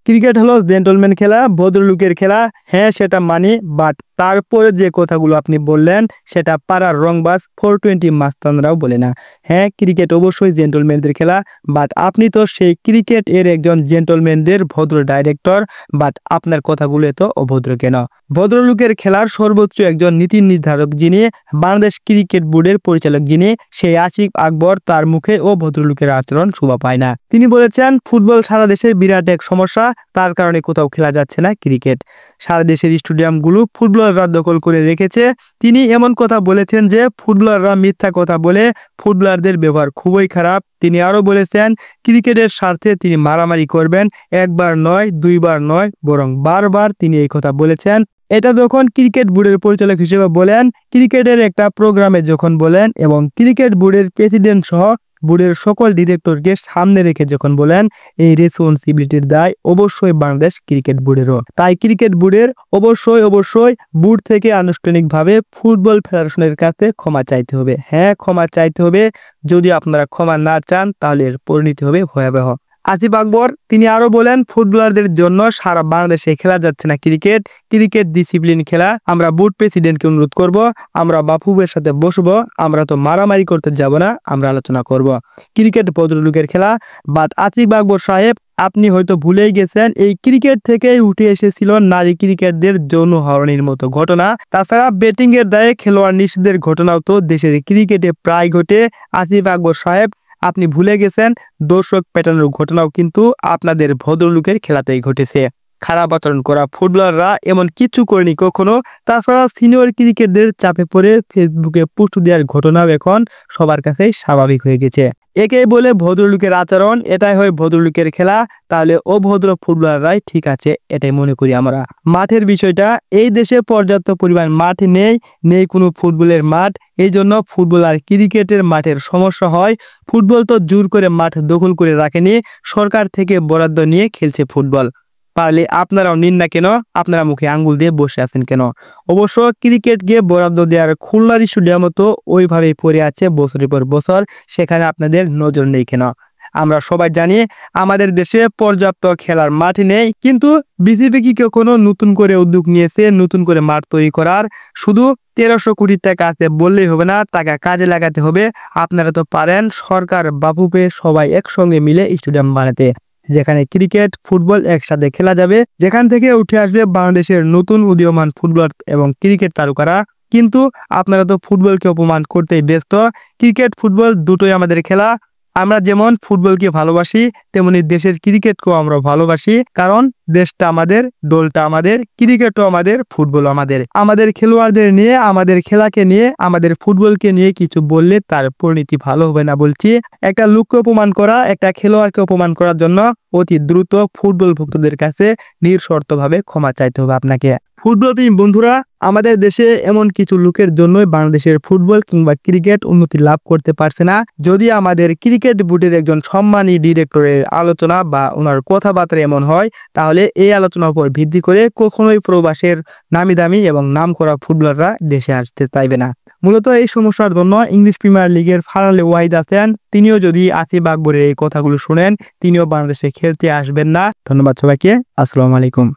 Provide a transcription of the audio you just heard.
Cricket হলো gentleman খেলা, ভদ্রলোকের খেলা। হ্যাঁ, সেটা মানি, বাট তারপরে যে কথাগুলো আপনি বললেন সেটা পাড়ার রংবাজ 420 মাস্তানরাও বলে না। হ্যাঁ, ক্রিকেট অবশ্যই জেন্টলম্যানদের খেলা, বাট আপনি তো সেই ক্রিকেট এর একজন জেন্টলম্যানদের ভদ্র ডাইরেক্টর, বাট আপনার কথাগুলো এত অভদ্র কেন? ভদ্রলোকের খেলার সর্বোচ্চ একজন নীতি নির্ধারক যিনি, বাংলাদেশ ক্রিকেট বোর্ডের পরিচালক যিনি, সেই আসিফ আকবর, তার মুখে ও ভদ্রলোকের আচরণ শোভা পায় না। তিনি বলেছেন ফুটবল সারা দেশের বিরাট এক সমস্যা, তার কারণে কোথাও খেলা যাচ্ছে না ক্রিকেট। সারা দেশের স্টেডিয়ামগুলো ফুটবলাররা দখল করে রেখেছে। তিনি এমন কথা বলেছেন যে ফুটবলাররা মিথ্যা কথা বলে, ফুটবলারদের ব্যবহার খুবই খারাপ। তিনি আরও বলেছেন ক্রিকেটের স্বার্থে তিনি মারামারি করবেন, একবার নয়, দুইবার নয়, বরং বারবার তিনি এই কথা বলেছেন। এটা যখন ক্রিকেট বোর্ডের পরিচালক হিসেবে বলেন, ক্রিকেটের একটা প্রোগ্রামে যখন বলেন, এবং ক্রিকেট বোর্ডের প্রেসিডেন্ট সহ বোর্ডের সকল ডিরেক্টরকে সামনে রেখে যখন বলেন, এই রেসপন্সিবিলিটির দায় অবশ্যই বাংলাদেশ ক্রিকেট বোর্ডেরও। তাই ক্রিকেট বোর্ডের অবশ্যই বোর্ড থেকে আনুষ্ঠানিকভাবে ফুটবল ফেডারেশনের কাছে ক্ষমা চাইতে হবে। হ্যাঁ, ক্ষমা চাইতে হবে। যদি আপনারা ক্ষমা না চান তাহলে এর পরিণতি হবে ভয়াবহ। আসিফ আকবর তিনি আরো বলেন, ফুটবলারদের জন্য সারা বাংলাদেশে খেলা যাচ্ছে না ক্রিকেট ডিসিপ্লিন খেলা। আমরা বোর্ড প্রেসিডেন্টকে অনুরোধ করব, আমরা বাফুফের সাথে বসবো, আমরা তো মারামারি করতে যাব না, আমরা আলোচনা করব। ক্রিকেট ভদ্রলোকের খেলা। বাট আসিফ আকবর সাহেব, আপনি হয়তো ভুলেই গেছেন এই ক্রিকেট থেকেই উঠে এসেছিল নারী ক্রিকেটদের যৌন হয়রানির মতো ঘটনা। তাছাড়া ব্যাটিং এর দায়ে খেলোয়াড় নিষেধের ঘটনাও তো দেশের ক্রিকেটে প্রায় ঘটে। আসিফ আকবর সাহেব, আপনি ভুলে গেছেন দর্শক পেটানোর ঘটনাও কিন্তু আপনাদের ভদ্রলোকের খেলাতেই ঘটেছে। খারাপ আচরণ করা ফুটবলাররা এমন কিছু করেনি কখনো। তাছাড়া সিনিয়র ক্রিকেটদের চাপে পড়ে ফেসবুকে পোস্ট দেওয়ার ঘটনাও এখন সবার কাছেই স্বাভাবিক হয়ে গেছে। একেই বলে ভদ্রলোকের আচরণ, এটাই হয় ভদ্রলোকের খেলা। তাহলে অভদ্র ফুটবলাররাই ঠিক আছে, এটাই মনে করি আমরা। মাঠের বিষয়টা, এই দেশে পর্যাপ্ত পরিমাণ মাঠ নেই কোনো ফুটবলের মাঠ। এই জন্য ফুটবল আর ক্রিকেটের মাঠের সমস্যা হয়। ফুটবল তো জোর করে মাঠ দখল করে রাখেনি, সরকার থেকে বরাদ্দ নিয়ে খেলছে ফুটবল। পারলে আপনারাও নিন না কেন? আপনারা মুখে আঙ্গুল দিয়ে বসে আছেন কেন? অবশ্য ক্রিকেটকে বরাদ্দ দেওয়ার খুলনার স্টেডিয়ামও তো ওইভাবেই পড়ে আছে বছরের পর বছর, সেখানে আপনাদের নজর নেই কেন? আমরা সবাই জানি আমাদের দেশে পর্যাপ্ত খেলার মাঠ নেই, কিন্তু বিসিবি কি কখনো নতুন করে উদ্যোগ নিয়েছে নতুন করে মাঠ তৈরি করার? শুধু 1300 কোটি টাকা আছে বললেই হবে না, টাকা কাজে লাগাতে হবে। আপনারা তো পারেন সরকার বাফুফে সবাই একসঙ্গে মিলে স্টেডিয়াম বানাতে, যেখানে ক্রিকেট ফুটবল একসাথে খেলা যাবে, যেখান থেকে উঠে আসবে বাংলাদেশের নতুন উদীয়মান ফুটবলার এবং ক্রিকেট তারকারা। কিন্তু আপনারা তো ফুটবলকে অপমান করতেই ব্যস্ত। ক্রিকেট ফুটবল দুটোই আমাদের খেলা। আমরা যেমন ফুটবলকে ভালোবাসি, তেমনি দেশের ক্রিকেটকেও আমরা ভালোবাসি। কারণ দেশটা আমাদের, দলটা আমাদের, ক্রিকেটও আমাদের, ফুটবল আমাদের। আমাদের খেলোয়াড়দের নিয়ে, আমাদের খেলাকে নিয়ে, আমাদের ফুটবলকে নিয়ে কিছু বললে তার পরিণতি ভালো হবে না বলছি। একটা লোককে অপমান করা, একটা খেলোয়াড়কে অপমান করার জন্য অতি দ্রুত ফুটবল ভক্তদের কাছে নিঃশর্তভাবে ক্ষমা চাইতে হবে আপনাকে। ফুটবল প্রেমী বন্ধুরা, আমাদের দেশে এমন কিছু লোকের জন্যই বাংলাদেশের ফুটবল কিংবা ক্রিকেট উন্নতি লাভ করতে পারছে না। যদি আমাদের ক্রিকেট বোর্ডের একজন সম্মানী ডিরেক্টরের আলোচনা বা ওনার কথাবার্তা এমন হয়, তাহলে এই আলোচনার উপর ভিত্তি করে কখনোই প্রবাসের নামি দামি এবং নাম করা ফুটবলাররা দেশে আসতে চাইবে না। মূলত এই সমস্যার জন্য ইংলিশ প্রিমিয়ার লিগের ফারালে ওয়াহিদ আছেন, তিনিও যদি আসিফ আকবরের এই কথাগুলো শুনেন, তিনিও বাংলাদেশে খেলতে আসবেন না। ধন্যবাদ সবাইকে। আসসালামু আলাইকুম।